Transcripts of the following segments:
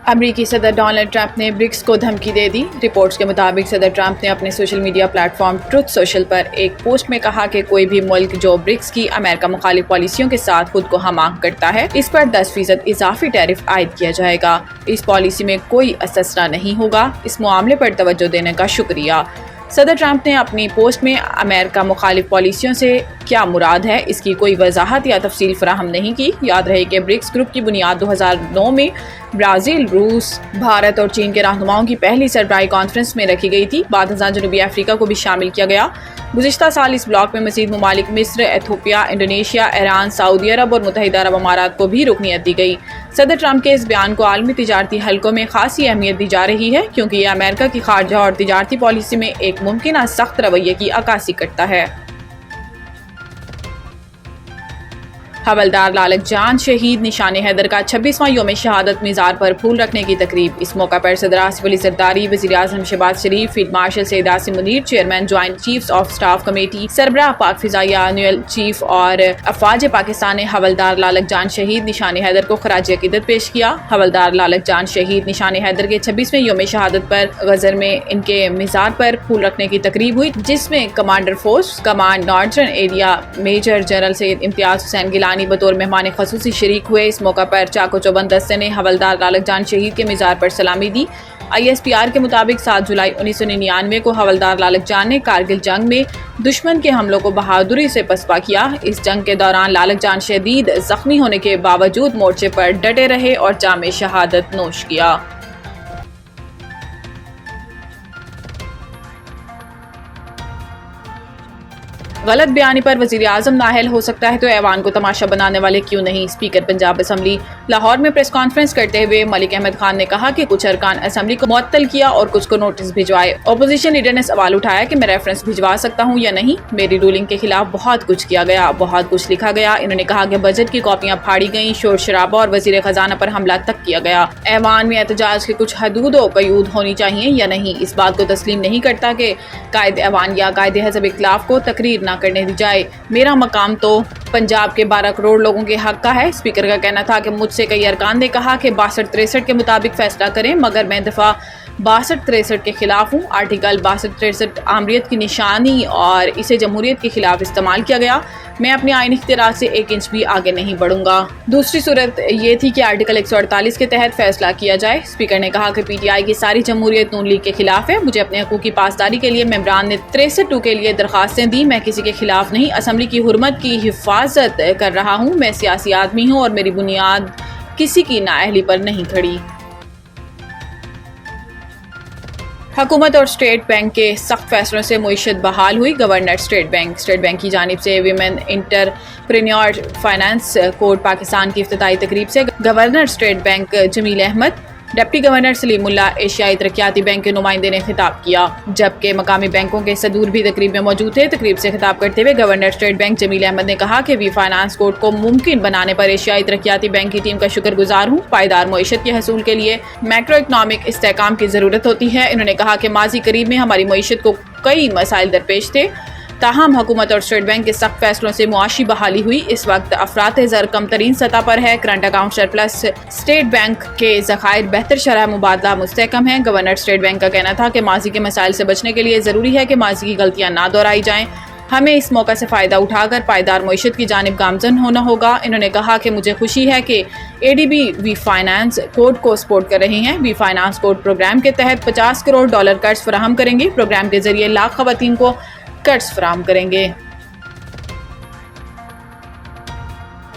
امریکی صدر Donald Trump نے برکس کو دھمکی دے دی۔ رپورٹس کے مطابق صدر ٹرمپ نے اپنے social media platform truth social پر ایک پوسٹ میں کہا کہ کوئی بھی ملک جو برکس کی امریکہ مخالف پالیسیوں کے ساتھ خود کو ہم آہنگ کرتا ہے اس پر 10% اضافی ٹیرف عائد کیا جائے گا۔ اس پالیسی میں کوئی استثنا نہیں ہوگا۔ اس معاملے پر توجہ دینے کا شکریہ۔ صدر ٹرمپ نے اپنی پوسٹ میں امریکہ مخالف پالیسیوں سے کیا مراد ہے اس کی کوئی وضاحت یا تفصیل فراہم نہیں کی۔ یاد رہے کہ برکس گروپ کی بنیاد 2009 میں برازیل، روس، بھارت اور چین کے رہنماؤں کی پہلی سربراہی کانفرنس میں رکھی گئی تھی۔ بعد ازاں جنوبی افریقہ کو بھی شامل کیا گیا۔ گزشتہ سال اس بلاک میں مزید ممالک مصر، ایتھوپیا، انڈونیشیا، ایران، سعودی عرب اور متحدہ عرب امارات کو بھی رکنیت دی گئی۔ صدر ٹرمپ کے اس بیان کو عالمی تجارتی حلقوں میں خاصی اہمیت دی جا رہی ہے کیونکہ یہ امریکہ کی خارجہ اور تجارتی پالیسی میں ایک ممکنہ سخت رویے کی عکاسی کرتا ہے۔ حوالدار لالک جان شہید نشان حیدر کا 26واں یوم شہادت مزار پر پھول رکھنے کی تقریب۔ اس موقع پر صدر آصف علی زرداری، وزیر اعظم Shehbaz Sharif, field marshal Syed Asim Munir, chairman joint chiefs of staff committee, سربراہ پاک فضائیہ انویل چیف اور افواج پاکستان نے حوالدار لالک جان شہید نشان حیدر کو خراج عقیدت پیش کیا۔ حوالدار لالک جان شہید نشان حیدر کے 26ویں یوم شہادت پر غزر میں ان کے مزار پر پھول رکھنے کی تقریب ہوئی جس میں commander force command northern area major general Syed Imtiaz Hussain Gilani بطور مہمان خصوصی شریک ہوئے۔ اس موقع پر چاق و چوبند دستے نے حوالدار لالک جان شہید کے مزار پر سلامی دی۔ ISPR کے مطابق 7 جولائی 1999 کو حوالدار لالک جان نے کارگل جنگ میں دشمن کے حملوں کو بہادری سے پسپا کیا۔ اس جنگ کے دوران لالک جان شدید زخمی ہونے کے باوجود مورچے پر ڈٹے رہے اور جام شہادت نوش کیا۔ غلط بیانی پر وزیر اعظم نااہل ہو سکتا ہے تو ایوان کو تماشا بنانے والے کیوں نہیں؟ اسپیکر پنجاب اسمبلی لاہور میں پریس کانفرنس کرتے ہوئے ملک احمد خان نے کہا کہ کچھ ارکان اسمبلی کو معطل کیا اور کچھ کو نوٹس بھجوائے۔ اپوزیشن لیڈر نے سوال اٹھایا کہ میں ریفرنس بھجوا سکتا ہوں یا نہیں؟ میری رولنگ کے خلاف بہت کچھ کیا گیا، بہت کچھ لکھا گیا۔ انہوں نے کہا کہ بجٹ کی کاپیاں پھاڑی گئیں، شور شرابہ اور وزیر خزانہ پر حملہ تک کیا گیا۔ ایوان میں احتجاج کے کچھ حدود و قیود ہونی چاہیے یا نہیں؟ اس بات کو تسلیم نہیں کرتا کہ قائد ایوان یا قائد حزب اختلاف کو تقریر نہ کرنے دی جائے۔ میرا مقام تو پنجاب کے 12 کروڑ لوگوں کے حق کا ہے۔ اسپیکر کا کہنا تھا کہ مجھ سے کئی ارکان نے کہا کہ 62-63 کے مطابق فیصلہ کریں مگر میں دفعہ 62-63 کے خلاف ہوں۔ آرٹیکل 62-63 آمریت کی نشانی اور اسے جمہوریت کے خلاف استعمال کیا گیا۔ میں اپنی آئینی اختیارات سے 1 انچ بھی آگے نہیں بڑھوں گا۔ دوسری صورت یہ تھی کہ آرٹیکل 148 کے تحت فیصلہ کیا جائے۔ اسپیکر نے کہا کہ PTI کی ساری جمہوریت نون لیگ کے خلاف ہے۔ مجھے اپنے حقوق کی پاسداری کے لیے ممبران نے 63(2) کے لیے درخواستیں دی۔ میں کسی کے خلاف نہیں، اسمبلی کی حرمت کی حفاظت کر رہا ہوں۔ میں سیاسی آدمی ہوں اور میری بنیاد کسی کی نااہلی پر نہیں کھڑی۔ حکومت اور اسٹیٹ بینک کے سخت فیصلوں سے معیشت بحال ہوئی۔ گورنر اسٹیٹ بینک کی جانب سے women entrepreneur finance code Pakistan کی افتتاحی تقریب سے governor state bank Jameel Ahmad, deputy governor Saleem Ullah, ایشیائی ترقیاتی بینک کے نمائندے نے خطاب کیا جبکہ مقامی بینکوں کے صدور بھی تقریب میں موجود تھے۔ تقریب سے خطاب کرتے ہوئے governor state bank Jameel Ahmad نے کہا کہ وی فائنانس کوڈ کو ممکن بنانے پر ایشیائی ترقیاتی بینک کی ٹیم کا شکر گزار ہوں۔ پائیدار معیشت کے حصول کے لیے میکرو اکنامک استحکام کی ضرورت ہوتی ہے۔ انہوں نے کہا کہ ماضی قریب میں ہماری معیشت کو کئی مسائل درپیش تھے، تاہم حکومت اور اسٹیٹ بینک کے سخت فیصلوں سے معاشی بحالی ہوئی۔ اس وقت افراط زر کم ترین سطح پر ہے۔ Current account surplus, state bank کے ذخائر بہتر شرح مبادلہ مستحکم ہیں۔ گورنر اسٹیٹ بینک کا کہنا تھا کہ ماضی کے مسائل سے بچنے کے لیے ضروری ہے کہ ماضی کی غلطیاں نہ دہرائی جائیں۔ ہمیں اس موقع سے فائدہ اٹھا کر پائیدار معیشت کی جانب گامزن ہونا ہوگا۔ انہوں نے کہا کہ مجھے خوشی ہے کہ ADB وی فائنانس کوڈ کو سپورٹ کر رہے ہیں۔ وی فائنانس کوڈ پروگرام کے تحت $50 کروڑ قرض فراہم کریں گے۔ پروگرام کے ذریعے لاکھ خواتین کو قرض فراہم کریں گے۔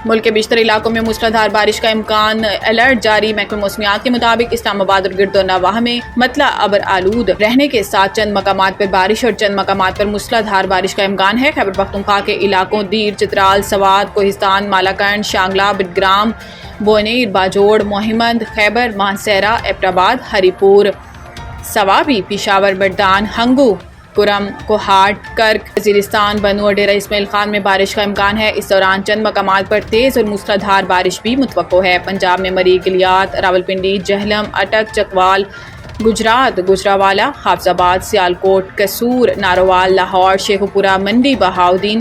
ملک کے بیشتر علاقوں میں موسلادھار بارش کا امکان، الرٹ جاری۔ محکمہ موسمیات کے مطابق اسلام آباد اور گرد و نواح میں مطلع ابر آلود رہنے کے ساتھ چند مقامات پر بارش اور چند مقامات پر موسلادھار بارش کا امکان ہے۔ خیبر پختونخوا کے علاقوں دیر، چترال، سوات، کوہستان، مالاکنڈ، شانگلہ، بٹگرام، بونیر، باجوڑ، موہمند، خیبر، مانسہرہ، ایبٹ آباد، ہری پور، سوابی، پشاور، بردان، ہنگو، کرم، کوہاٹ، کرک، وزیرستان، بنو اور ڈیرہ اسماعیل خان میں بارش کا امکان ہے۔ اس دوران چند مقامات پر تیز اور موسلادھار بارش بھی متوقع ہے۔ پنجاب میں مری، گلیات، راولپنڈی، جہلم، اٹک، چکوال، گجرات، گجراوالا، حافظ آباد، سیالکوٹ، کسور، ناروال، لاہور، شیخوپورہ، منڈی، بہاؤدین،